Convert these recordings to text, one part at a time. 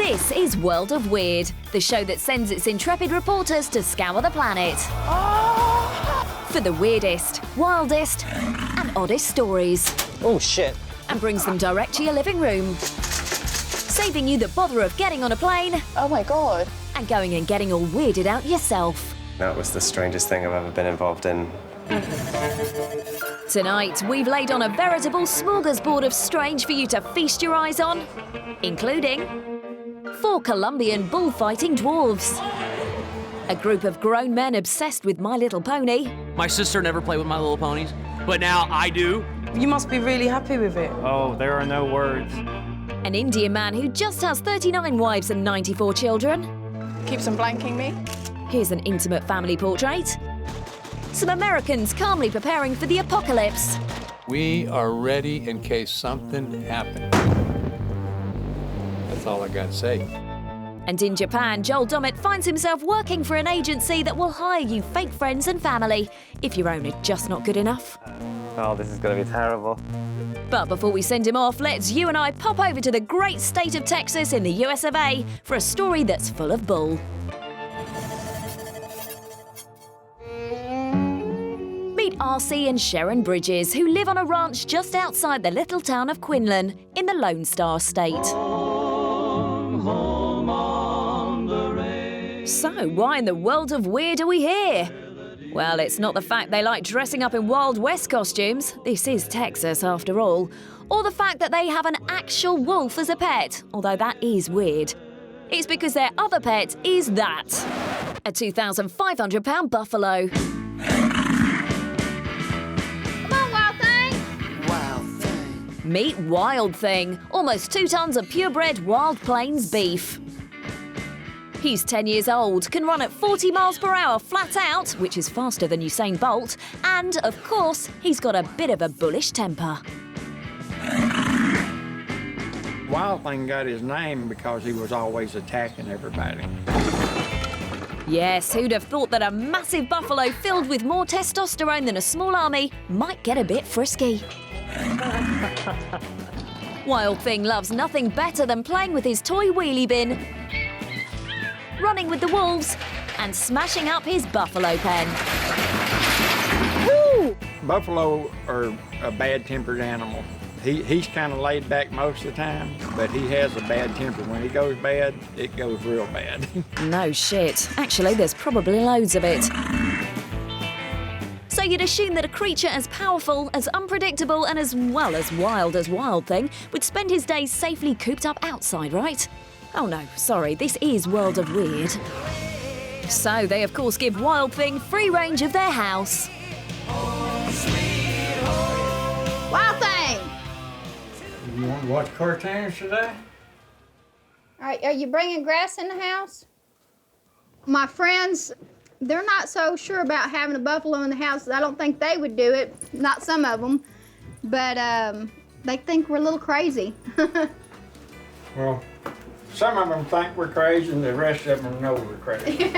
This is World of Weird, the show that sends its intrepid reporters to scour the planet for the weirdest, wildest and oddest stories. Oh, shit. And brings them direct to your living room, saving you the bother of getting on a plane. Oh, my God. And going and getting all weirded out yourself. That was the strangest thing I've ever been involved in. Tonight, we've laid on a veritable smorgasbord of strange for you to feast your eyes on, including 4 Columbian bullfighting dwarves, a group of grown men obsessed with My Little Pony. My sister never played with My Little Ponies, but now I do. You must be really happy with it. Oh, there are no words. An Indian man who just has 39 wives and 94 children. Keeps on blanking me. Here's an intimate family portrait. Some Americans calmly preparing for the apocalypse. We are ready in case something happens. That's all I gotta say. And in Japan, Joel Dommett finds himself working for an agency that will hire you fake friends and family if your own are just not good enough. Oh, this is gonna be terrible. But before we send him off, let's you and I pop over to the great state of Texas in the US of A for a story that's full of bull. Meet RC and Sharon Bridges, who live on a ranch just outside the little town of Quinlan in the Lone Star State. So, why in the world of weird are we here? Well, it's not the fact they like dressing up in Wild West costumes, this is Texas after all, or the fact that they have an actual wolf as a pet, although that is weird. It's because their other pet is that, a 2,500-pound buffalo. Meet Wild Thing, almost 2 tons of purebred Wild Plains beef. He's 10 years old, can run at 40 miles per hour flat out, which is faster than Usain Bolt, and, of course, he's got a bit of a bullish temper. Wild Thing got his name because he was always attacking everybody. Yes, who'd have thought that a massive buffalo filled with more testosterone than a small army might get a bit frisky. Wild Thing loves nothing better than playing with his toy wheelie bin, running with the wolves, and smashing up his buffalo pen. Woo! Buffalo are a bad-tempered animal. He's kind of laid back most of the time, but he has a bad temper. When he goes bad, it goes real bad. No shit. Actually, there's probably loads of it. So you'd assume that a creature as powerful, as unpredictable, and as wild as Wild Thing would spend his days safely cooped up outside, right? Oh no, sorry, this is World of Weird. So they of course give Wild Thing free range of their house. Wild Thing! You want to watch cartoons today? Are you bringing grass in the house? My friends, they're not so sure about having a buffalo in the house. I don't think they would do it, not some of them, but they think we're a little crazy. Well, some of them think we're crazy and the rest of them know we're crazy.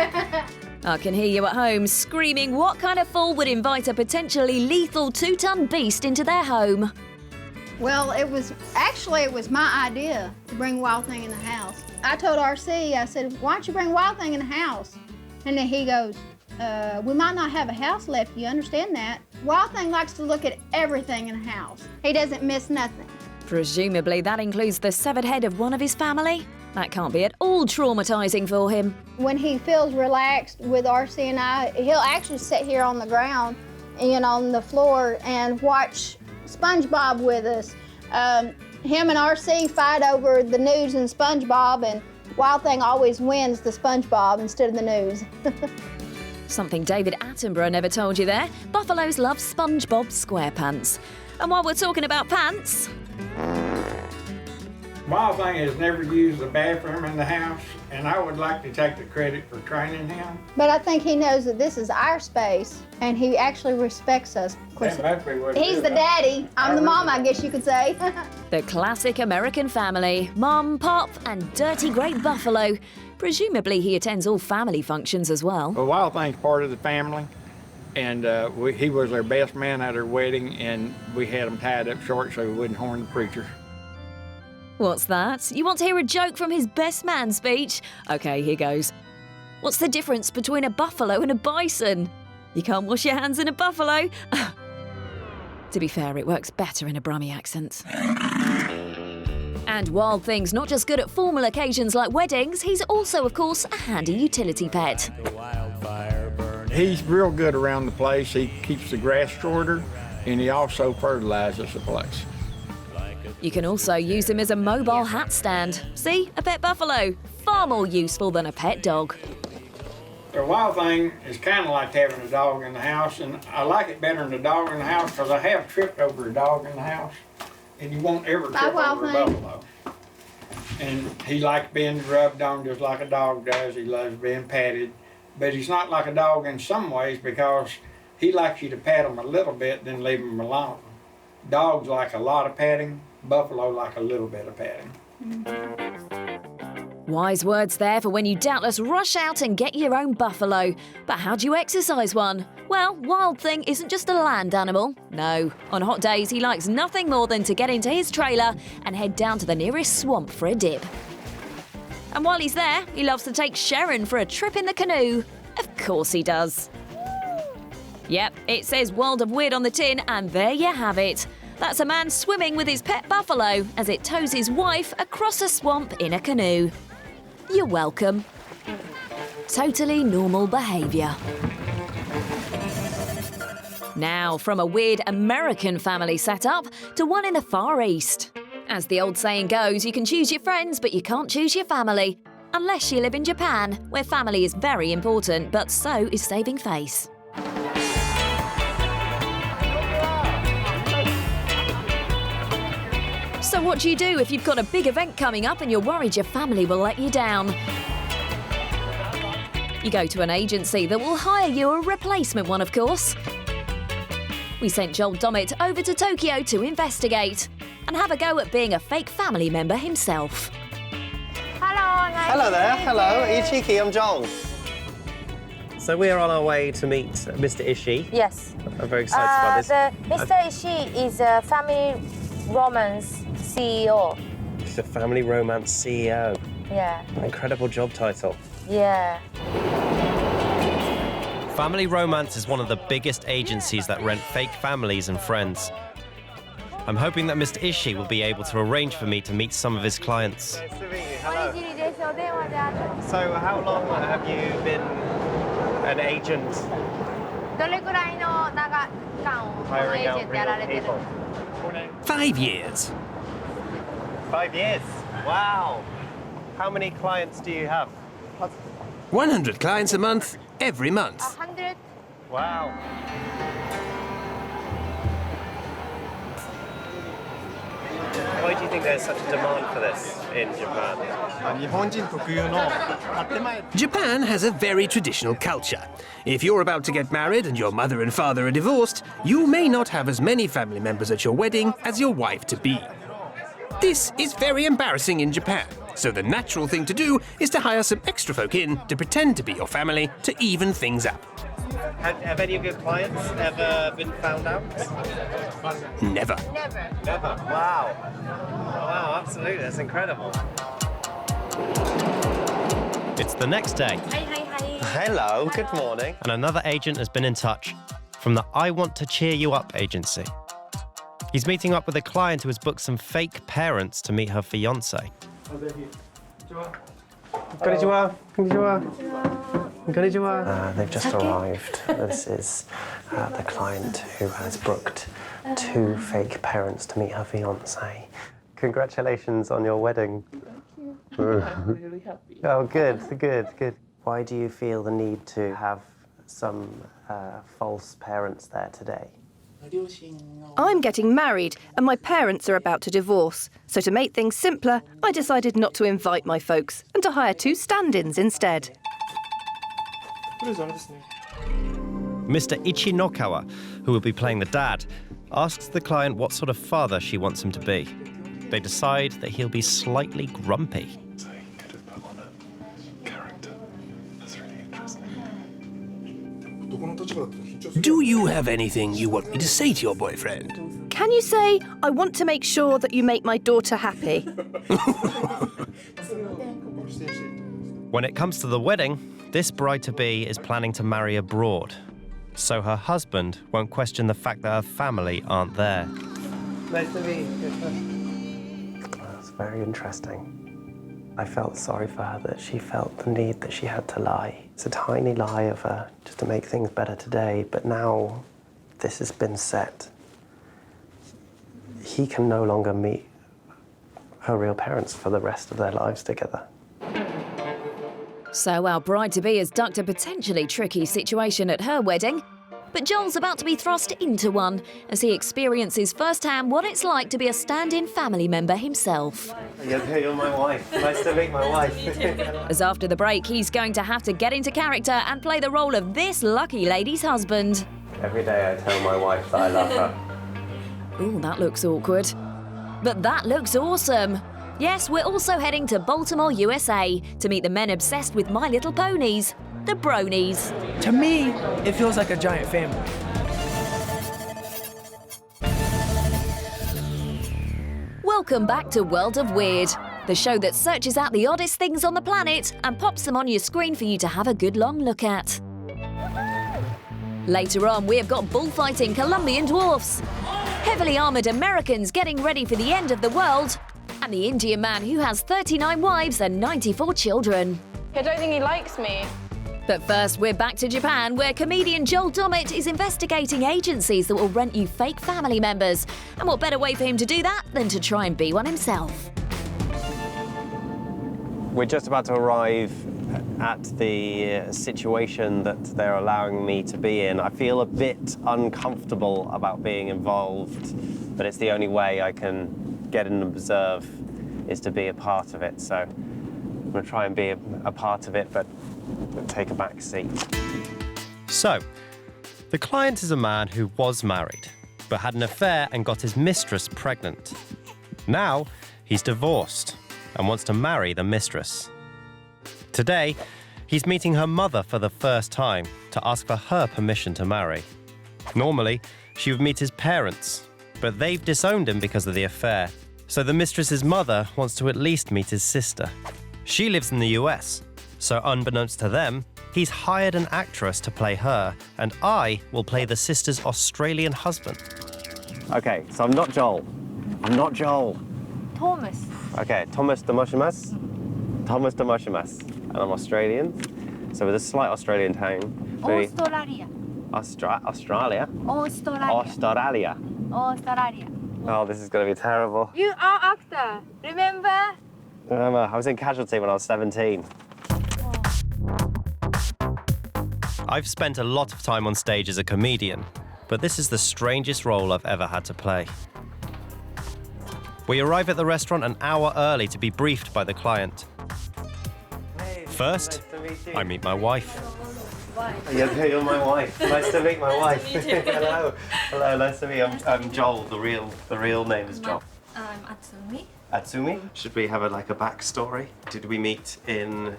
I can hear you at home screaming what kind of fool would invite a potentially lethal 2-ton beast into their home. Well, it was my idea to bring Wild Thing in the house. I told RC, I said, why don't you bring Wild Thing in the house? And then he goes, we might not have a house left, you understand that? Wild Thing likes to look at everything in the house. He doesn't miss nothing. Presumably that includes the severed head of one of his family? That can't be at all traumatizing for him. When he feels relaxed with RC and I, he'll actually sit here on the ground, on the floor and watch SpongeBob with us. Him and RC fight over the news and SpongeBob, and Wild Thing always wins the SpongeBob instead of the news. Something David Attenborough never told you there. Buffaloes love SpongeBob SquarePants. And while we're talking about pants... Wild Thing has never used the bathroom in the house, and I would like to take the credit for training him. But I think he knows that this is our space, and he actually respects us. Of course, that must be what it he's is. the daddy. I'm the mom, I guess you could say. The classic American family. Mom, Pop, and dirty great buffalo. Presumably he attends all family functions as well. Well, Wild Thing's part of the family, and he was our best man at our wedding, and we had him tied up short so he wouldn't horn the preacher. What's that? You want to hear a joke from his best man speech? OK, here goes. What's the difference between a buffalo and a bison? You can't wash your hands in a buffalo. To be fair, it works better in a Brummy accent. And Wild Thing's not just good at formal occasions like weddings, he's also, of course, a handy utility pet. He's real good around the place. He keeps the grass shorter, and he also fertilizes the place. You can also use him as a mobile hat stand. See, a pet buffalo, far more useful than a pet dog. The Wild Thing is kind of like having a dog in the house, and I like it better than a dog in the house because I have tripped over a dog in the house, and you won't ever trip over a buffalo. And he likes being rubbed on just like a dog does. He loves being patted, but he's not like a dog in some ways because he likes you to pat him a little bit, then leave him alone. Dogs like a lot of patting, buffalo like a little bit of patting. Wise words there for when you doubtless rush out and get your own buffalo. But how do you exercise one? Well, Wild Thing isn't just a land animal. No, on hot days he likes nothing more than to get into his trailer and head down to the nearest swamp for a dip. And while he's there, he loves to take Sharon for a trip in the canoe. Of course he does. Yep, it says World of Weird on the tin, and there you have it. That's a man swimming with his pet buffalo as it tows his wife across a swamp in a canoe. You're welcome. Totally normal behaviour. Now, from a weird American family setup to one in the Far East. As the old saying goes, you can choose your friends, but you can't choose your family. Unless you live in Japan, where family is very important, but so is saving face. So what do you do if you've got a big event coming up and you're worried your family will let you down? You go to an agency that will hire you a replacement one, of course. We sent Joel Dommett over to Tokyo to investigate and have a go at being a fake family member himself. Hello, nice Hello there. to meet Hello. you. Are you cheeky? I'm Joel. So we are on our way to meet Mr. Ishii. Yes. I'm very excited about this. Mr. Ishii is a family romance CEO. He's a family romance CEO. Yeah. An incredible job title. Yeah. Family Romance is one of the biggest agencies that rent fake families and friends. I'm hoping that Mr. Ishii will be able to arrange for me to meet some of his clients. Nice to meet you. Hello. So how long have you been an agent hiring out real people? 5 years. 5 years? Wow. How many clients do you have? 100 clients a month, every month. 100. Wow. Why do you think there's such a demand for this in Japan? Japan has a very traditional culture. If you're about to get married and your mother and father are divorced, you may not have as many family members at your wedding as your wife-to-be. This is very embarrassing in Japan, so the natural thing to do is to hire some extra folk in to pretend to be your family to even things up. Have any of your clients ever been found out? Never. Never? Wow. Wow, absolutely. That's incredible. It's the next day, Hello, good morning. and another agent has been in touch from the I Want to Cheer You Up agency. He's meeting up with a client who has booked some fake parents to meet her fiancé. Konnichiwa. Konnichiwa. They've just arrived. This is the client who has booked 2 fake parents to meet her fiancé. Congratulations on your wedding. Thank you. I'm really happy. Oh, good. Why do you feel the need to have some false parents there today? I'm getting married and my parents are about to divorce. So to make things simpler, I decided not to invite my folks and to hire 2 stand-ins instead. Mr. Ichinokawa, who will be playing the dad, asks the client what sort of father she wants him to be. They decide that he'll be slightly grumpy. So he could have put on a character. That's really interesting. Do you have anything you want me to say to your boyfriend? Can you say, I want to make sure that you make my daughter happy? When it comes to the wedding, this bride-to-be is planning to marry abroad, so her husband won't question the fact that her family aren't there. Nice to meet you. That's very interesting. I felt sorry for her that she felt the need that she had to lie. It's a tiny lie of her just to make things better today, but now this has been set. He can no longer meet her real parents for the rest of their lives together. So our bride-to-be has ducked a potentially tricky situation at her wedding. But Joel's about to be thrust into one as he experiences firsthand what it's like to be a stand-in family member himself. You're my wife. Nice to meet my wife. As after the break, he's going to have to get into character and play the role of this lucky lady's husband. Every day I tell my wife that I love her. Ooh, that looks awkward. But that looks awesome. Yes, we're also heading to Baltimore, USA, to meet the men obsessed with My Little Ponies, the Bronies. To me, it feels like a giant family. Welcome back to World of Weird, the show that searches out the oddest things on the planet and pops them on your screen for you to have a good long look at. Later on, we have got bullfighting Columbian dwarfs, heavily armoured Americans getting ready for the end of the world, and the Indian man who has 39 wives and 94 children. I don't think he likes me. But first, we're back to Japan, where comedian Joel Dommett is investigating agencies that will rent you fake family members. And what better way for him to do that than to try and be one himself? We're just about to arrive at the situation that they're allowing me to be in. I feel a bit uncomfortable about being involved, but it's the only way I can get and observe is to be a part of it. So I'm going to try and be a part of it, but take a back seat. So, the client is a man who was married, but had an affair and got his mistress pregnant. Now, he's divorced and wants to marry the mistress. Today, he's meeting her mother for the first time to ask for her permission to marry. Normally, she would meet his parents, but they've disowned him because of the affair, so the mistress's mother wants to at least meet his sister. She lives in the US, so unbeknownst to them, he's hired an actress to play her, and I will play the sister's Australian husband. Okay, so I'm not Joel. I'm not Joel. Thomas. Okay, Thomas Demoshimas. Thomas Demoshimas. And I'm Australian, so with a slight Australian tone. Australia. Australia? Australia. Australia. Australia. Oh, this is going to be terrible. You are actor, remember? I was in Casualty when I was 17. I've spent a lot of time on stage as a comedian, but this is the strangest role I've ever had to play. We arrive at the restaurant an hour early to be briefed by the client. First, I meet my wife. You're my wife. Nice to meet my wife. Hello. Hello, nice to meet you. I'm Joel. The real name is Joel. I'm Atsumi. Atsumi? Should we have a backstory? Did we meet in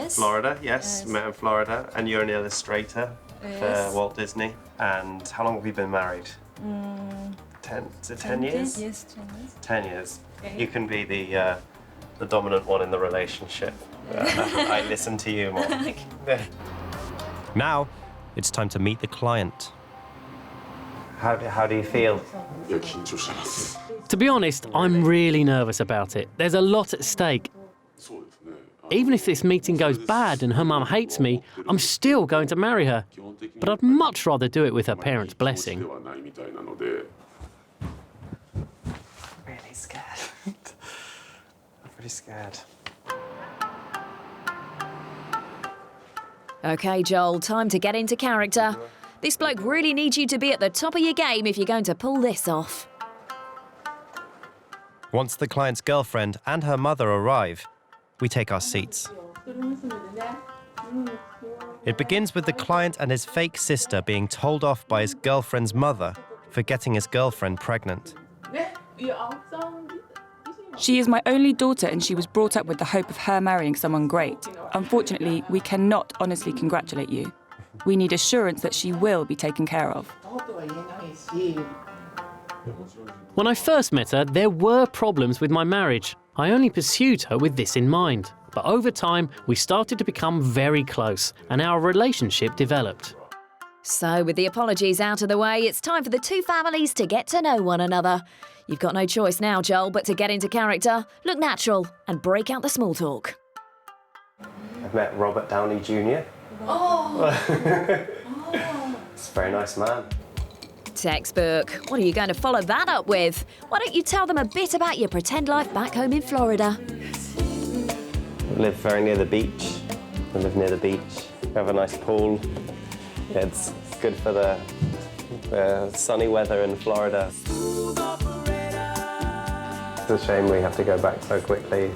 Florida? Yes, met in Florida. And you're an illustrator for Walt Disney. And how long have you been married? 10 years? Yes, 10 years. 10 years. Okay. You can be the dominant one in the relationship. I listen to you more. Now, it's time to meet the client. How do you feel? To be honest, I'm really nervous about it. There's a lot at stake. Even if this meeting goes bad and her mum hates me, I'm still going to marry her. But I'd much rather do it with her parents' blessing. Really scared. I'm pretty scared. Okay, Joel, time to get into character. This bloke really needs you to be at the top of your game if you're going to pull this off. Once the client's girlfriend and her mother arrive, we take our seats. It begins with the client and his fake sister being told off by his girlfriend's mother for getting his girlfriend pregnant. She is my only daughter and she was brought up with the hope of her marrying someone great. Unfortunately, we cannot honestly congratulate you. We need assurance that she will be taken care of. When I first met her, there were problems with my marriage. I only pursued her with this in mind. But over time, we started to become very close, and our relationship developed. So, with the apologies out of the way, it's time for the two families to get to know one another. You've got no choice now, Joel, but to get into character, look natural, and break out the small talk. I've met Robert Downey Jr. It's a very nice man. Textbook. What are you going to follow that up with? Why don't you tell them a bit about your pretend life back home in Florida? We live very near the beach. We live near the beach. We have a nice pool. It's good for the sunny weather in Florida. It's a shame we have to go back so quickly.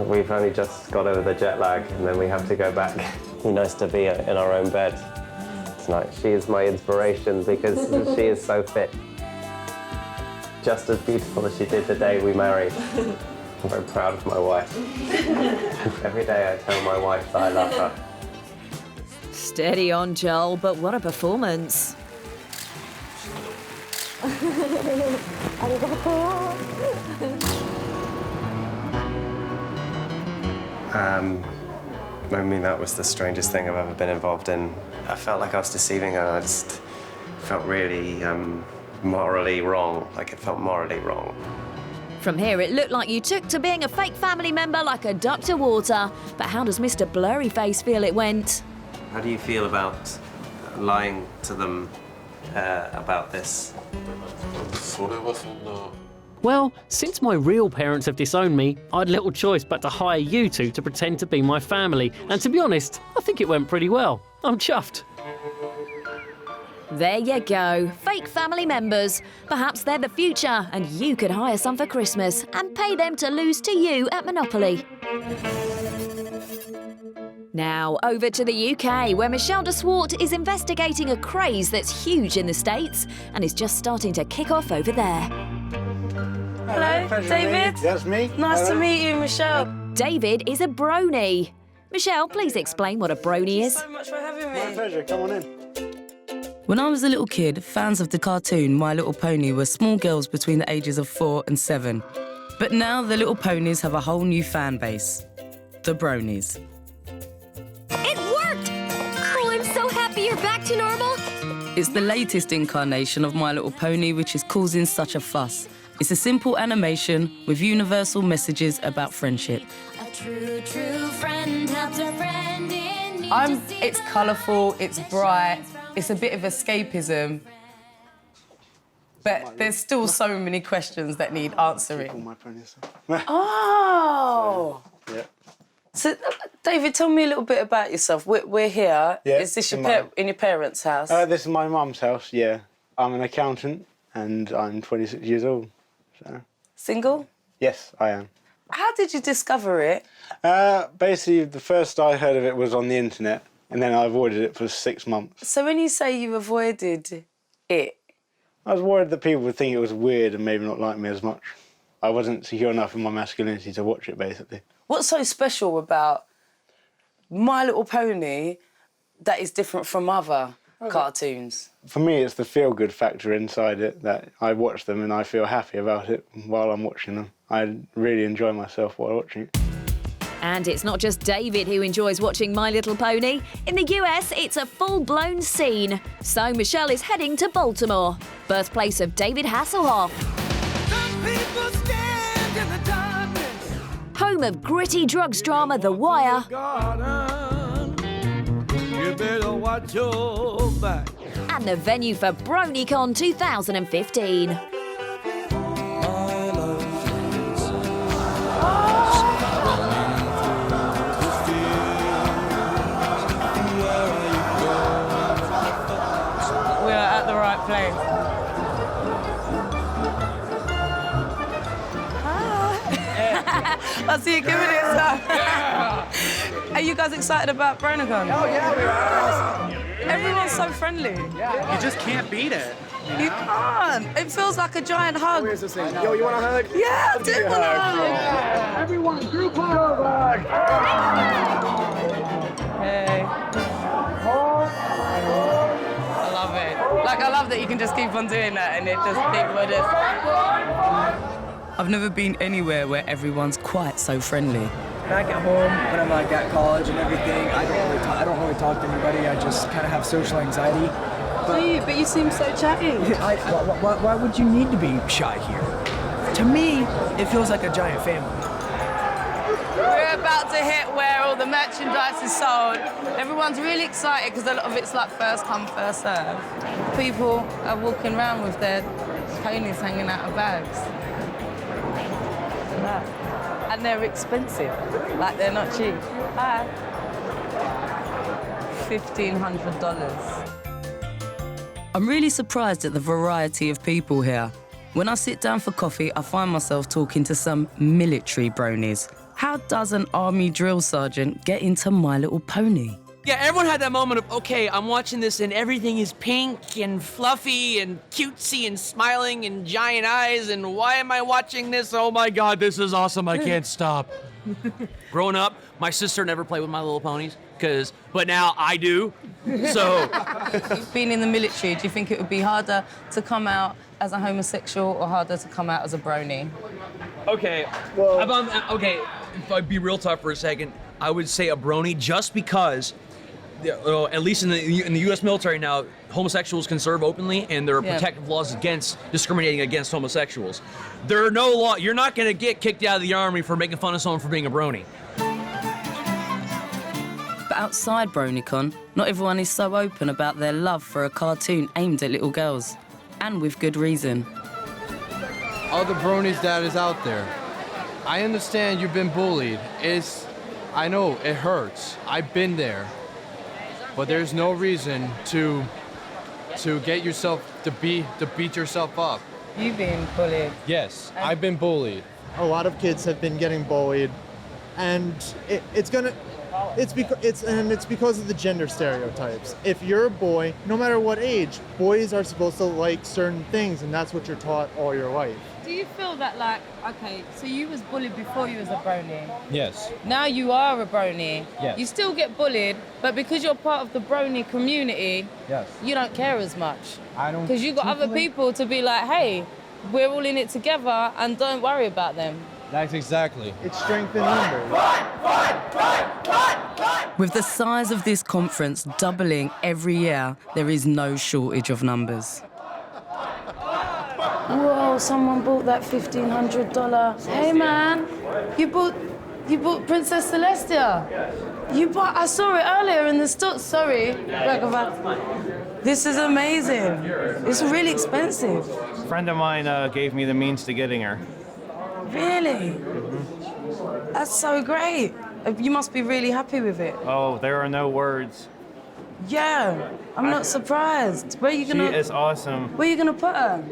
We've only just got over the jet lag and then we have to go back. It's nice to be in our own bed. Tonight. She is my inspiration because she is so fit. Just as beautiful as she did the day we married. I'm very proud of my wife. Every day I tell my wife that I love her. Steady on, Joel, but what a performance. I mean, that was the strangest thing I've ever been involved in. I felt like I was deceiving her. I just felt really morally wrong. Like it felt morally wrong. From here, it looked like you took to being a fake family member like a duck to water. But how does Mr. Blurryface feel it went? How do you feel about lying to them about this? Well, since my real parents have disowned me, I had little choice but to hire you two to pretend to be my family. And to be honest, I think it went pretty well. I'm chuffed. There you go, fake family members. Perhaps they're the future and you could hire some for Christmas and pay them to lose to you at Monopoly. Now, over to the UK, where Michelle de Swart is investigating a craze that's huge in the States and is just starting to kick off over there. Hello, David. That's me. Nice to meet you, Michelle. David is a Brony. Michelle, please explain what a Brony is. Thanks so much for having me. My pleasure. Come on in. When I was a little kid, fans of the cartoon My Little Pony were small girls between the ages of 4 and 7. But now the Little Ponies have a whole new fan base, the Bronies. It worked! Oh, I'm so happy you're back to normal. It's the latest incarnation of My Little Pony which is causing such a fuss. It's a simple animation with universal messages about friendship. A true friend helps a friend in need. It's colourful, it's bright, it's a bit of escapism, but there's still so many questions that need answering. Oh! Yeah. So, David, tell me a little bit about yourself. We're here. Yeah, Is this in your parents' house? This is my mum's house, yeah. I'm an accountant and I'm 26 years old. So. Single? Yes, I am. How did you discover it? Basically, the first I heard of it was on the internet, and then I avoided it for 6 months. So when you say you avoided it? I was worried that people would think it was weird and maybe not like me as much. I wasn't secure enough in my masculinity to watch it, basically. What's so special about My Little Pony that is different from other cartoons? For me, it's the feel-good factor inside it, that I watch them and I feel happy about it while I'm watching them. I really enjoy myself while watching it. And it's not just David who enjoys watching My Little Pony. In the US, it's a full-blown scene. So Michelle is heading to Baltimore, birthplace of David Hasselhoff. Home of gritty drugs drama The Wire. You better watch your back. And the venue for BronyCon 2015. Place. I see you giving it some. Are you guys excited about BronyCon? Oh, yeah, we are. Everyone's so friendly. Yeah. You just can't beat it. You can't. It feels like a giant hug. Where's this thing? Yo, you want a hug? Yeah, I do want a hug. Yeah. Everyone, group hug. Hey. I love it. Like, I love that you can just keep on doing that and it just people just... I've never been anywhere where everyone's quite so friendly. Back at home, when I'm like at college and everything, I don't really talk to anybody. I just kind of have social anxiety. But you seem so chatty. Why would you need to be shy here? To me, it feels like a giant family. We're about to hit where all the merchandise is sold. Everyone's really excited because a lot of it's like first come, first serve. People are walking around with their ponies hanging out of bags. And they're expensive. Like, they're not cheap. $1,500. I'm really surprised at the variety of people here. When I sit down for coffee, I find myself talking to some military bronies. How does an army drill sergeant get into My Little Pony? Yeah, everyone had that moment of, okay, I'm watching this and everything is pink and fluffy and cutesy and smiling and giant eyes and why am I watching this? Oh my God, this is awesome, I can't stop. Growing up, my sister never played with My Little Ponies, but now I do, so. Being in the military, do you think it would be harder to come out as a homosexual or harder to come out as a brony? Okay, if I'd be real tough for a second, I would say a brony just because, at least in the U.S. military now, homosexuals can serve openly and there are protective laws against discriminating against homosexuals. There are no law, you're not gonna get kicked out of the army for making fun of someone for being a brony. But outside BronyCon, not everyone is so open about their love for a cartoon aimed at little girls. And with good reason. All the bronies that is out there, I understand you've been bullied. I know, it hurts. I've been there. But there's no reason to get yourself, to beat yourself up. You've been bullied? Yes, I've been bullied. A lot of kids have been getting bullied, and it's because of the gender stereotypes. If you're a boy, no matter what age, boys are supposed to like certain things, and that's what you're taught all your life. Do you feel that, like, okay, so you was bullied before you was a brony? Yes. Now you are a brony. Yes. You still get bullied, but because you're part of the brony community, yes, you don't care as much. I don't. Because you got other people to be like, hey, we're all in it together, and don't worry about them. That's exactly. It's strength in numbers. With the size of this conference doubling every year, there is no shortage of numbers. Whoa, someone bought that $1,500. Hey man, you bought Princess Celestia. I saw it earlier in the store. Sorry. This is amazing. It's really expensive. A friend of mine gave me the means to getting her. Really? Mm-hmm. That's so great. You must be really happy with it. Oh, there are no words. Yeah, I'm not surprised. Where are you gonna? She is awesome. Where are you gonna put her?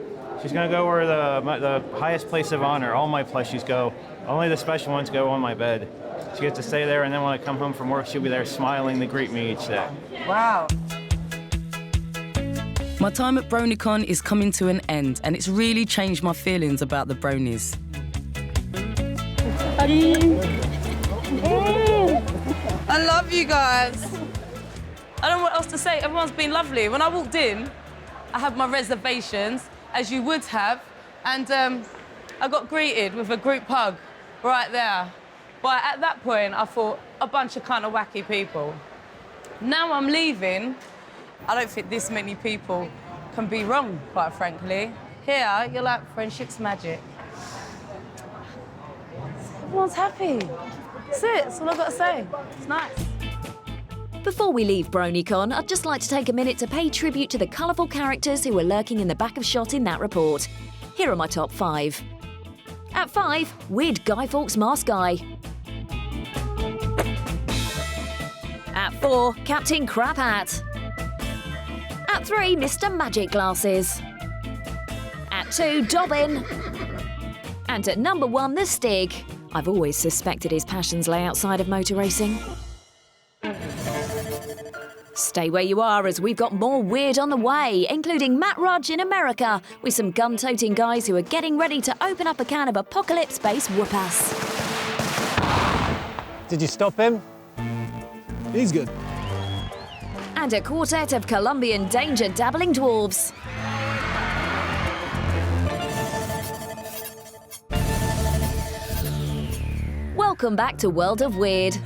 She's gonna go where the highest place of honor. All my plushies go. Only the special ones go on my bed. She gets to stay there, and then when I come home from work, she'll be there smiling to greet me each day. Wow. My time at BronyCon is coming to an end, and it's really changed my feelings about the bronies. I love you guys. I don't know what else to say. Everyone's been lovely. When I walked in, I had my reservations, as you would have, and I got greeted with a group hug right there. But at that point, I thought, a bunch of kind of wacky people. Now I'm leaving, I don't think this many people can be wrong, quite frankly. Here, you're like, friendship's magic. Everyone's happy. That's it, that's all I've got to say. It's nice. Before we leave BronyCon, I'd just like to take a minute to pay tribute to the colourful characters who were lurking in the back of shot in that report. Here are my top 5. At 5, Weird Guy Fawkes Mask Guy. At 4, Captain Crap Hat. At 3, Mr. Magic Glasses. At 2, Dobbin. And at number 1, the Stig. I've always suspected his passions lay outside of motor racing. Stay where you are, as we've got more weird on the way, including Matt Rudge in America, with some gun-toting guys who are getting ready to open up a can of apocalypse-based whoop-ass. Did you stop him? He's good. and a quartet of Columbian danger-dabbling dwarves. Welcome back to World of Weird,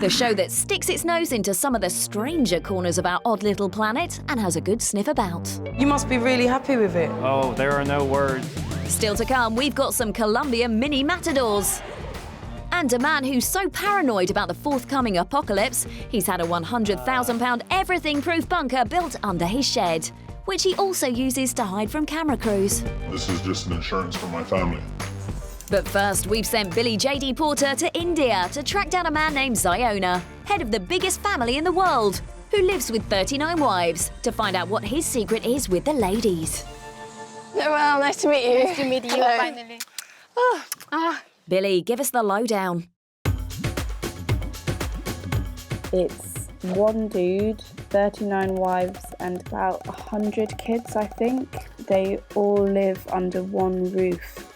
the show that sticks its nose into some of the stranger corners of our odd little planet and has a good sniff about. You must be really happy with it. Oh, there are no words. Still to come, we've got some Columbian mini Matadors. And a man who's so paranoid about the forthcoming apocalypse, he's had a £100,000 everything-proof bunker built under his shed, which he also uses to hide from camera crews. This is just an insurance for my family. But first, we've sent Billy J.D. Porter to India to track down a man named Ziona, head of the biggest family in the world, who lives with 39 wives, to find out what his secret is with the ladies. Well, nice to meet you. Nice to meet you, Hello. finally. Billy, give us the lowdown. It's one dude, 39 wives, and about 100 kids, I think. They all live under one roof.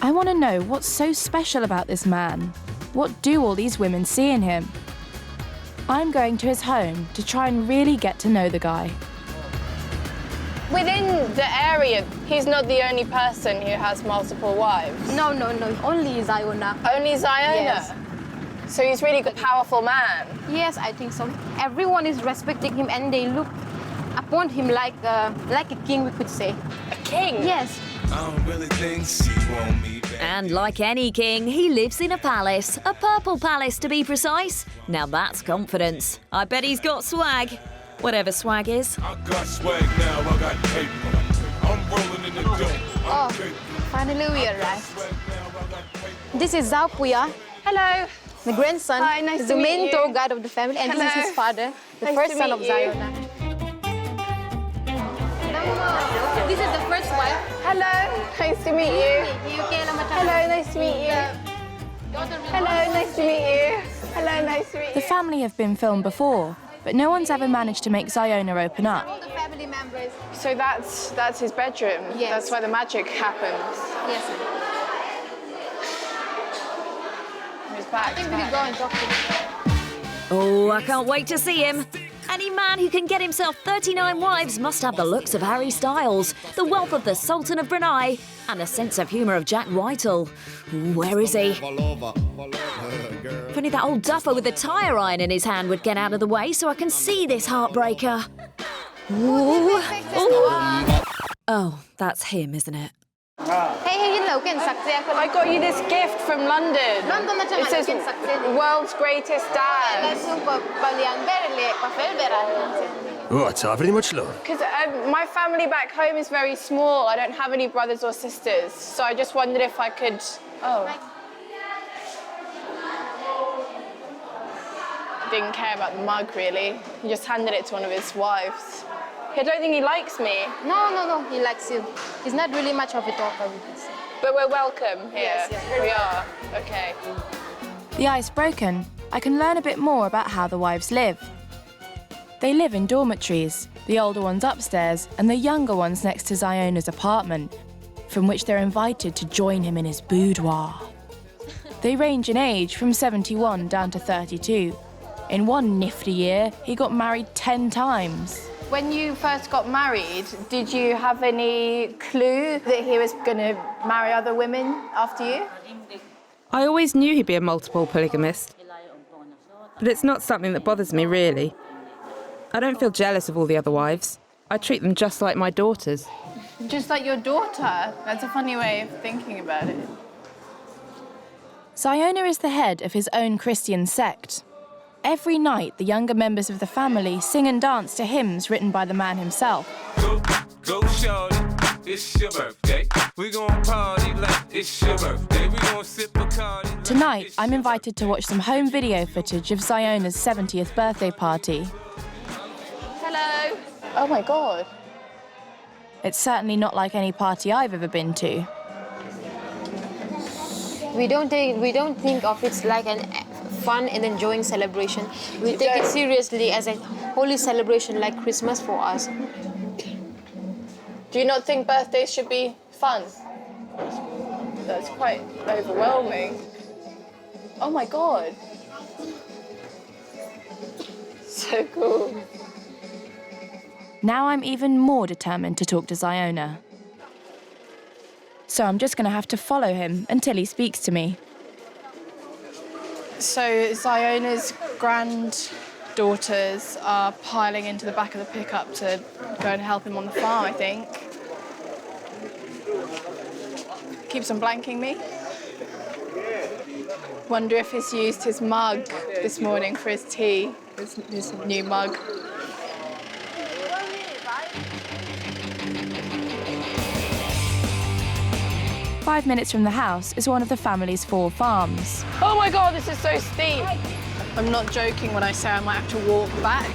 I want to know what's so special about this man. What do all these women see in him? I'm going to his home to try and really get to know the guy. Within the area, he's not the only person who has multiple wives. No, only Ziona. Only Ziona? Yes. So he's really a powerful man? Yes, I think so. Everyone is respecting him and they look upon him like a king, we could say. A king? Yes. And like any king, he lives in a palace, a purple palace to be precise. Now that's confidence. I bet he's got swag. Whatever swag is. I got swag now, I got paper. I'm rolling in the dough. Oh, finally we arrived. This is Zhao Puya. Hello. The grandson. Hi, nice is to the meet main you. tour guide of the family, and Hello. this is his father, the Nice first to son of meet you. Ziona. This is the first wife. Hello. Nice to meet you. Hello, nice to meet you. Hello, nice to meet you. Hello, nice to meet you. The family have been filmed before, but no one's ever managed to make Ziona open up. All the family members. So that's his bedroom? Yes. That's where the magic happens? Yes. He's back. I think we can go and talk to him. Oh, I can't wait to see him. Any man who can get himself 39 wives must have the looks of Harry Styles, the wealth of the Sultan of Brunei, and the sense of humour of Jack Whitehall. Where is he? If only that old duffer with the tyre iron in his hand would get out of the way so I can see this heartbreaker. Ooh. Ooh. Oh, that's him, isn't it? I got you this gift from London. It says world's greatest dad. Oh, it's very much love. Because my family back home is very small. I don't have any brothers or sisters. So I just wondered if I could... Oh. Didn't care about the mug, really. He just handed it to one of his wives. I don't think he likes me. No, he likes you. He's not really much of a talker, we can say. But we're welcome here. Yes, we are. Okay. The ice broken, I can learn a bit more about how the wives live. They live in dormitories, the older ones upstairs and the younger ones next to Ziona's apartment, from which they're invited to join him in his boudoir. They range in age from 71 down to 32. In one nifty year, he got married 10 times. When you first got married, did you have any clue that he was going to marry other women after you? I always knew he'd be a multiple polygamist, but it's not something that bothers me, really. I don't feel jealous of all the other wives. I treat them just like my daughters. Just like your daughter? That's a funny way of thinking about it. Ziona is the head of his own Christian sect. Every night, the younger members of the family sing and dance to hymns written by the man himself. Go shorty, it's your birthday. We gon' party like it's your birthday. We gon' sip Bacardi. Tonight, I'm invited to watch some home video footage of Ziona's 70th birthday party. Hello. Oh my God. It's certainly not like any party I've ever been to. We don't think of it like an fun and enjoying celebration. We take it seriously as a holy celebration like Christmas for us. Do you not think birthdays should be fun? That's quite overwhelming. Oh my God. So cool. Now I'm even more determined to talk to Ziona. So I'm just going to have to follow him until he speaks to me. So Ziona's granddaughters are piling into the back of the pickup to go and help him on the farm, I think. Keeps on blanking me. Wonder if he's used his mug this morning for his tea, his new mug. Five minutes from the house is one of the family's 4 farms. Oh my God, this is so steep. I'm not joking when I say I might have to walk back.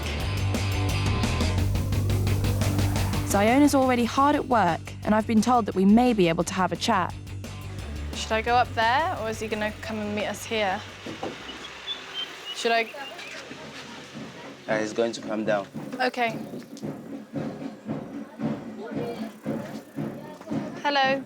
Ziona's already hard at work, and I've been told that we may be able to have a chat. Should I go up there, or is he going to come and meet us here? Should I? He's going to come down. Okay. Hello.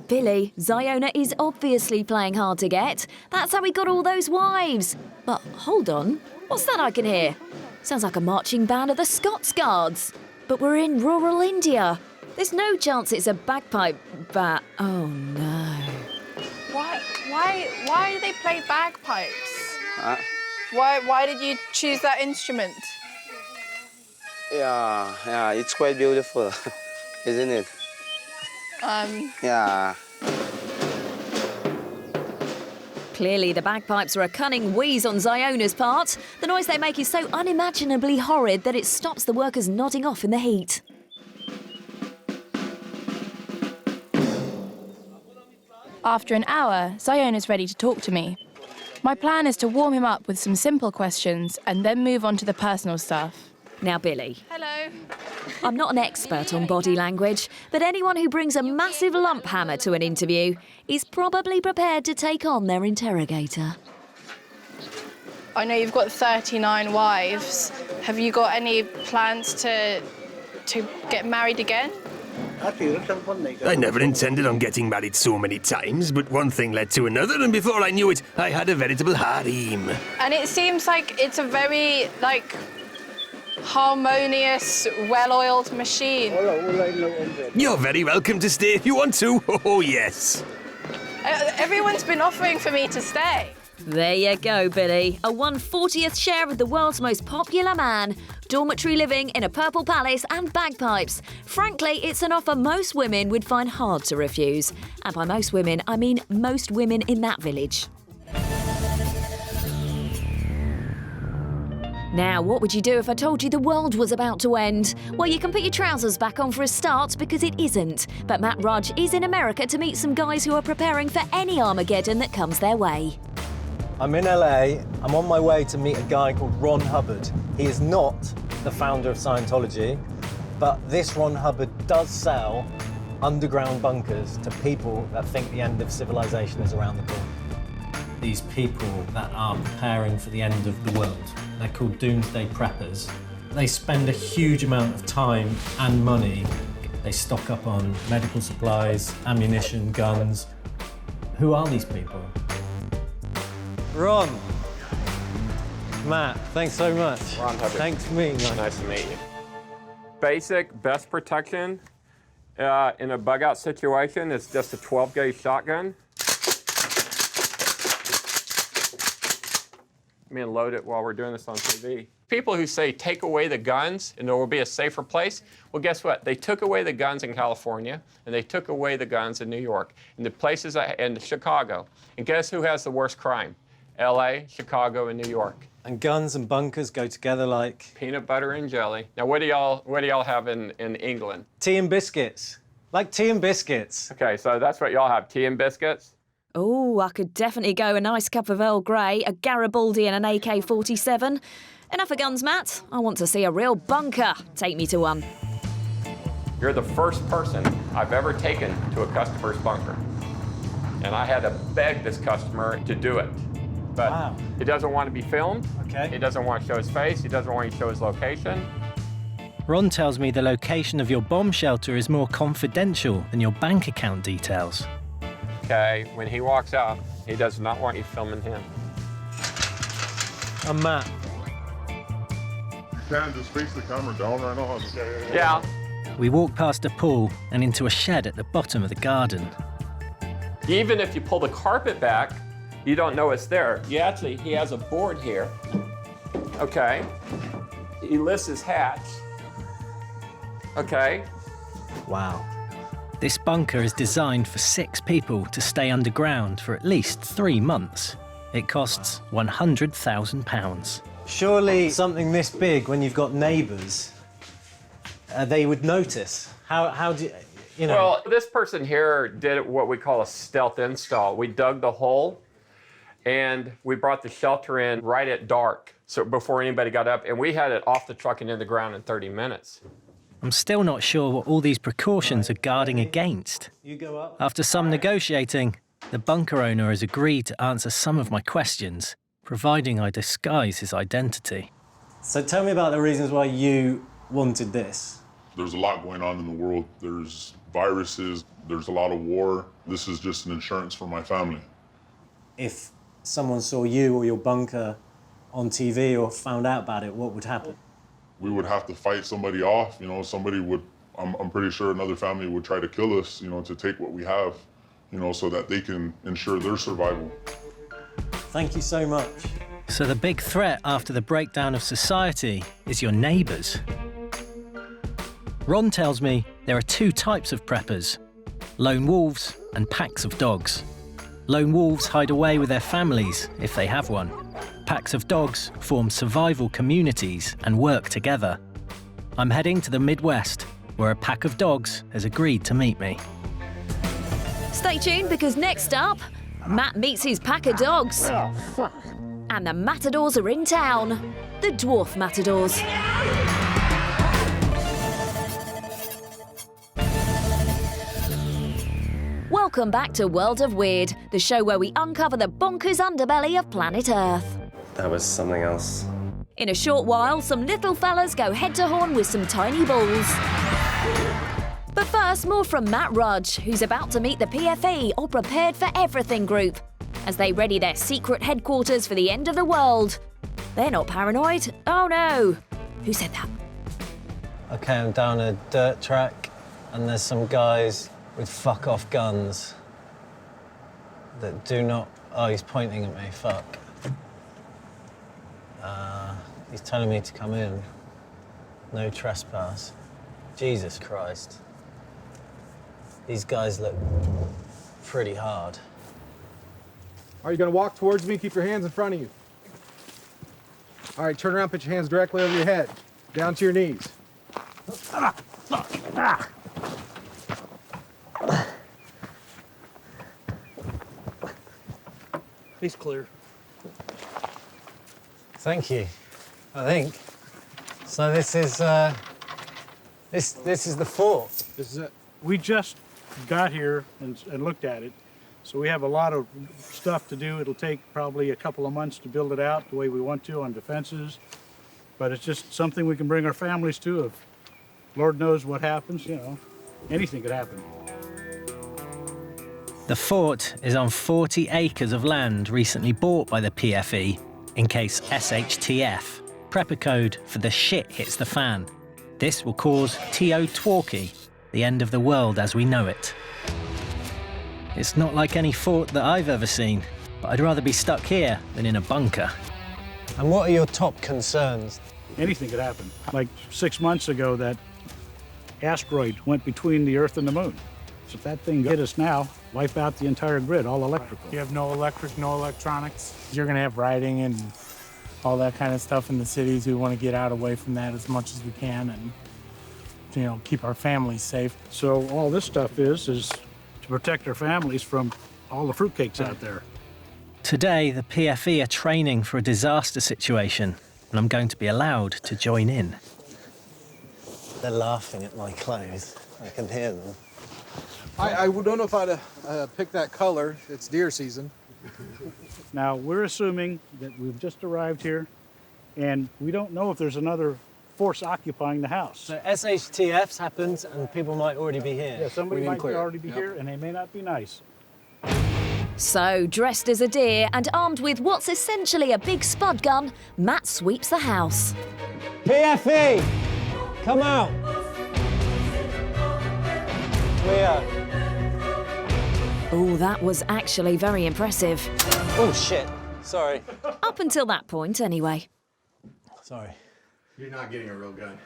Billy, Ziona is obviously playing hard to get. That's how he got all those wives. But hold on, what's that I can hear? Sounds like a marching band of the Scots Guards. But we're in rural India. There's no chance it's a bagpipe oh no. Why do they play bagpipes? Why did you choose that instrument? Yeah, it's quite beautiful, isn't it? Yeah. Clearly the bagpipes are a cunning wheeze on Ziona's part. The noise they make is so unimaginably horrid that it stops the workers nodding off in the heat. After an hour, Ziona's ready to talk to me. My plan is to warm him up with some simple questions and then move on to the personal stuff. Now, Billy. Hello. I'm not an expert on body language, but anyone who brings a massive lump hammer to an interview is probably prepared to take on their interrogator. I know you've got 39 wives. Have you got any plans to get married again? I never intended on getting married so many times, but one thing led to another, and before I knew it, I had a veritable harem. And it seems like it's a very, harmonious, well-oiled machine. You're very welcome to stay if you want to. Oh, yes. Everyone's been offering for me to stay. There you go, Billy. A 1/40th share of the world's most popular man. Dormitory living in a purple palace and bagpipes. Frankly, it's an offer most women would find hard to refuse. And by most women, I mean most women in that village. Now, what would you do if I told you the world was about to end? Well, you can put your trousers back on for a start, because it isn't. But Matt Rudge is in America to meet some guys who are preparing for any Armageddon that comes their way. I'm in LA. I'm on my way to meet a guy called Ron Hubbard. He is not the founder of Scientology, but this Ron Hubbard does sell underground bunkers to people that think the end of civilization is around the corner. These people that are preparing for the end of the world, they're called doomsday preppers. They spend a huge amount of time and money. They stock up on medical supplies, ammunition, guns. Who are these people? Ron. Matt, thanks so much. Ron Hubbard. Thanks for meeting me. Nice to meet you. Basic, best protection in a bug-out situation is just a 12-gauge shotgun. Me and load it while we're doing this on TV. People who say take away the guns and there will be a safer place, well, guess what? They took away the guns in California and they took away the guns in New York and the places and Chicago. And guess who has the worst crime? LA, Chicago, and New York. And guns and bunkers go together like peanut butter and jelly. Now, what do y'all have in England? Tea and biscuits. Like tea and biscuits. Okay, so that's what y'all have, tea and biscuits? Oh, I could definitely go a nice cup of Earl Grey, a Garibaldi and an AK-47. Enough of guns, Matt. I want to see a real bunker. Take me to one. You're the first person I've ever taken to a customer's bunker. And I had to beg this customer to do it. But wow. He doesn't want to be filmed. Okay. He doesn't want to show his face. He doesn't want to show his location. Ron tells me the location of your bomb shelter is more confidential than your bank account details. Okay, when he walks out, he does not want you filming him. a map. You can't just face the camera down right now. Yeah. We walk past a pool and into a shed at the bottom of the garden. Even if you pull the carpet back, you don't know it's there. He has a board here. Okay. He lifts his hatch. Okay. Wow. This bunker is designed for 6 people to stay underground for at least 3 months. It costs £100,000. Surely something this big, when you've got neighbours, they would notice. How do you know? Well, this person here did what we call a stealth install. We dug the hole and we brought the shelter in right at dark, so before anybody got up, and we had it off the truck and in the ground in 30 minutes. I'm still not sure what all these precautions are guarding against. After some negotiating, the bunker owner has agreed to answer some of my questions, providing I disguise his identity. So tell me about the reasons why you wanted this. There's a lot going on in the world. There's viruses, there's a lot of war. This is just an insurance for my family. If someone saw you or your bunker on TV or found out about it, what would happen? We would have to fight somebody off, you know, somebody would, I'm pretty sure another family would try to kill us, you know, to take what we have, you know, so that they can ensure their survival. Thank you so much. So the big threat after the breakdown of society is your neighbours. Ron tells me there are 2 types of preppers, lone wolves and packs of dogs. Lone wolves hide away with their families, if they have one. Packs of dogs form survival communities and work together. I'm heading to the Midwest, where a pack of dogs has agreed to meet me. Stay tuned, because next up, Matt meets his pack of dogs. And the Matadors are in town. The Dwarf Matadors. Welcome back to World of Weird, the show where we uncover the bonkers underbelly of planet Earth. That was something else. In a short while, some little fellas go head-to-horn with some tiny balls. But first, more from Matt Rudge, who's about to meet the PFE, or Prepared for Everything group, as they ready their secret headquarters for the end of the world. They're not paranoid. Oh no. Who said that? Okay, I'm down a dirt track, and there's some guys with fuck-off guns that do not... Oh, he's pointing at me, fuck. He's telling me to come in. No trespass. Jesus Christ. These guys look pretty hard. Are you gonna walk towards me? Keep your hands in front of you. All right, turn around, put your hands directly over your head, down to your knees. He's clear. Thank you, I think. So this is this is the fort. This is it. We just got here and looked at it, so we have a lot of stuff to do. It'll take probably a couple of months to build it out the way we want to on defenses, but it's just something we can bring our families to. If Lord knows what happens, you know, anything could happen. The fort is on 40 acres of land recently bought by the PFE in case SHTF, prepper code for the shit hits the fan. This will cause T.O. Twarky, the end of the world as we know it. It's not like any fort that I've ever seen, but I'd rather be stuck here than in a bunker. And what are your top concerns? Anything could happen. Like 6 months ago, that asteroid went between the Earth and the Moon. So if that thing hit us now, wipe out the entire grid, all electrical. You have no electric, no electronics. You're gonna have rioting and all that kind of stuff in the cities. We want to get out away from that as much as we can and, you know, keep our families safe. So all this stuff is to protect our families from all the fruitcakes out there. Today, the PFE are training for a disaster situation, and I'm going to be allowed to join in. They're laughing at my clothes. I can hear them. I don't know if I'd pick that color. It's deer season. Now, we're assuming that we've just arrived here, and we don't know if there's another force occupying the house. So SHTF's happened, and people might already be here. Yeah, somebody might already be here, and they may not be nice. So, dressed as a deer and armed with what's essentially a big spud gun, Matt sweeps the house. PFE! Come out! Clear. Oh, that was actually very impressive. Oh, shit. Sorry. Up until that point, anyway. Sorry. You're not getting a real gun.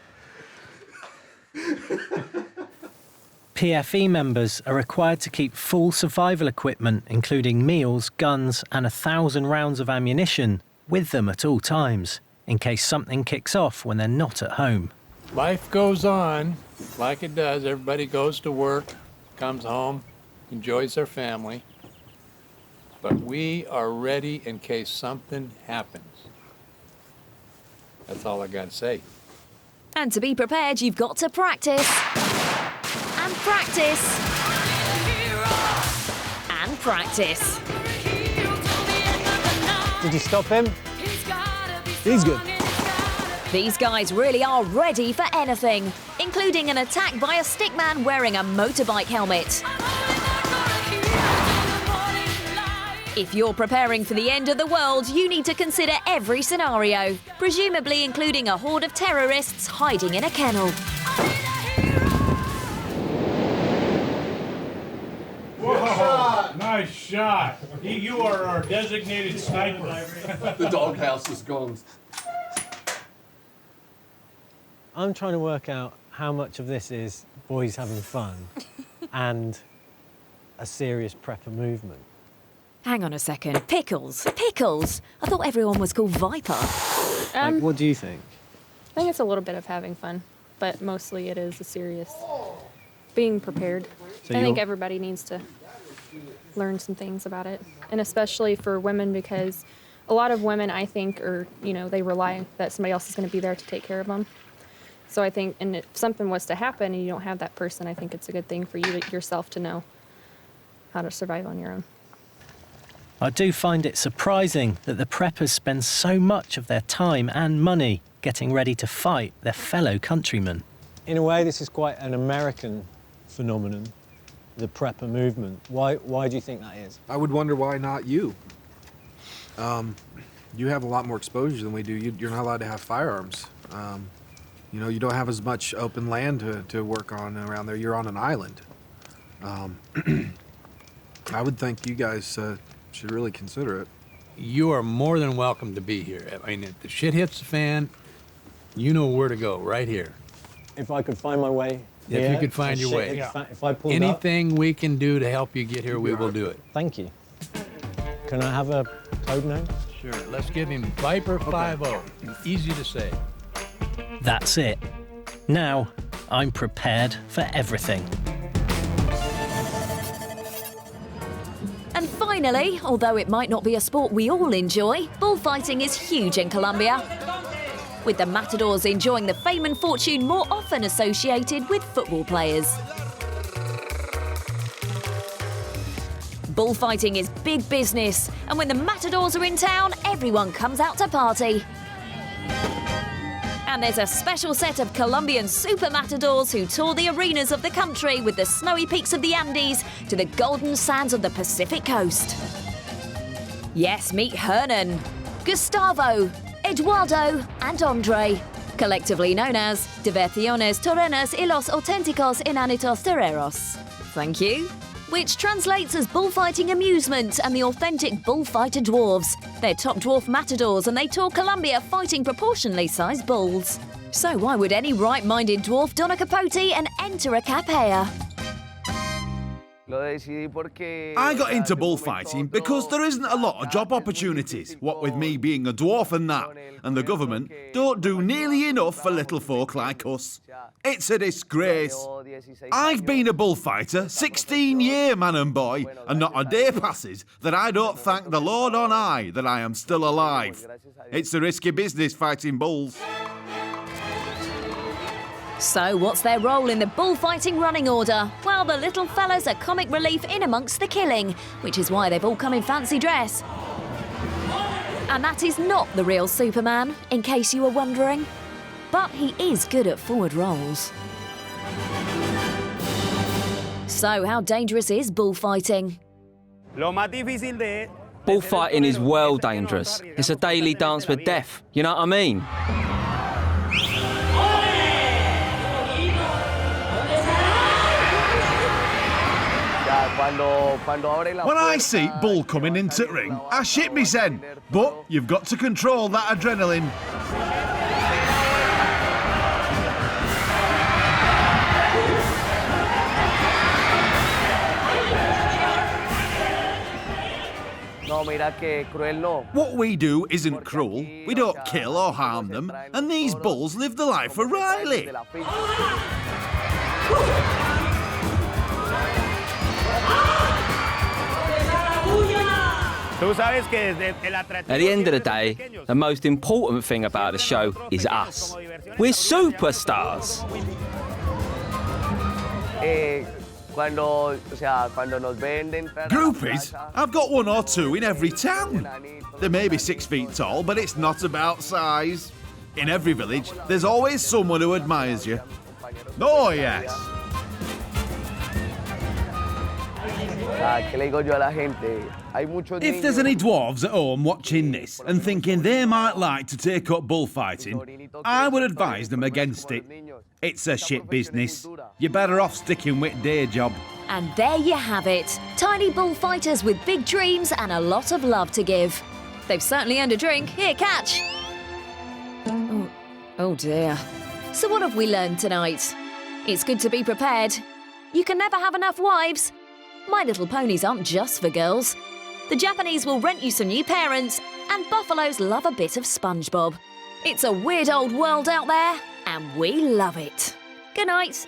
PFE members are required to keep full survival equipment, including meals, guns, and 1,000 rounds of ammunition, with them at all times, in case something kicks off when they're not at home. Life goes on like it does. Everybody goes to work, comes home, enjoys their family. But we are ready in case something happens. That's all I got to say. And to be prepared, you've got to practice. And practice. And practice. Did you stop him? He's good. These guys really are ready for anything, including an attack by a stickman wearing a motorbike helmet. If you're preparing for the end of the world, you need to consider every scenario, presumably including a horde of terrorists hiding in a kennel. Whoa, nice shot. You are our designated sniper. The doghouse is gone. I'm trying to work out how much of this is boys having fun and a serious prepper movement. Hang on a second. Pickles? Pickles? I thought everyone was called Viper. What do you think? I think it's a little bit of having fun, but mostly it is a serious being prepared. So I think everybody needs to learn some things about it, and especially for women, because a lot of women, I think, are, they rely that somebody else is going to be there to take care of them. So I think, and if something was to happen and you don't have that person, I think it's a good thing for you yourself to know how to survive on your own. I do find it surprising that the preppers spend so much of their time and money getting ready to fight their fellow countrymen. In a way, this is quite an American phenomenon, the prepper movement. Why do you think that is? I would wonder why not you. You have a lot more exposure than we do. You're not allowed to have firearms. You don't have as much open land to work on around there. You're on an island. I would think you guys should really consider it. You are more than welcome to be here. I mean, if the shit hits the fan, you know where to go, right here. If I could find my way here, If you could find your way. If I pulled up, Anything we can do to help you get here, we will do it. Thank you. Can I have a code name? Sure. Let's give him Viper 50. Easy to say. That's it. Now, I'm prepared for everything. And finally, although it might not be a sport we all enjoy, bullfighting is huge in Colombia, with the Matadors enjoying the fame and fortune more often associated with football players. Bullfighting is big business, and when the Matadors are in town, everyone comes out to party. And there's a special set of Colombian super matadors who tour the arenas of the country, with the snowy peaks of the Andes to the golden sands of the Pacific coast. Yes, meet Hernan, Gustavo, Eduardo and Andre, collectively known as Diversiones Torenas y los Auténticos Enanitos Toreros. Thank you. Which translates as bullfighting amusement and the authentic bullfighter dwarves. They're top dwarf matadors and they tour Colombia fighting proportionally sized bulls. So why would any right-minded dwarf don a capote and enter a capea? I got into bullfighting because there isn't a lot of job opportunities, what with me being a dwarf and that, and the government don't do nearly enough for little folk like us. It's a disgrace. I've been a bullfighter 16 years, man and boy, and not a day passes that I don't thank the Lord on high that I am still alive. It's a risky business fighting bulls. So what's their role in the bullfighting running order? Well, the little fellas are comic relief in amongst the killing, which is why they've all come in fancy dress. And that is not the real Superman, in case you were wondering. But he is good at forward rolls. So how dangerous is bullfighting? Bullfighting is well dangerous. It's a daily dance with death. You know what I mean? When I see bull coming into the ring, I shit me sen. But you've got to control that adrenaline. What we do isn't cruel. We don't kill or harm them. And these bulls live the life of Riley. At the end of the day, the most important thing about the show is us. We're superstars. Groupies? I've got one or two in every town. They may be 6 feet tall, but it's not about size. In every village, there's always someone who admires you. Oh, yes. If there's any dwarves at home watching this and thinking they might like to take up bullfighting, I would advise them against it. It's a shit business. You're better off sticking with day job. And there you have it. Tiny bullfighters with big dreams and a lot of love to give. They've certainly earned a drink. Here, catch. Oh dear. So what have we learned tonight? It's good to be prepared. You can never have enough wives. My Little Ponies aren't just for girls. The Japanese will rent you some new parents, and buffaloes love a bit of SpongeBob. It's a weird old world out there, and we love it. Good night.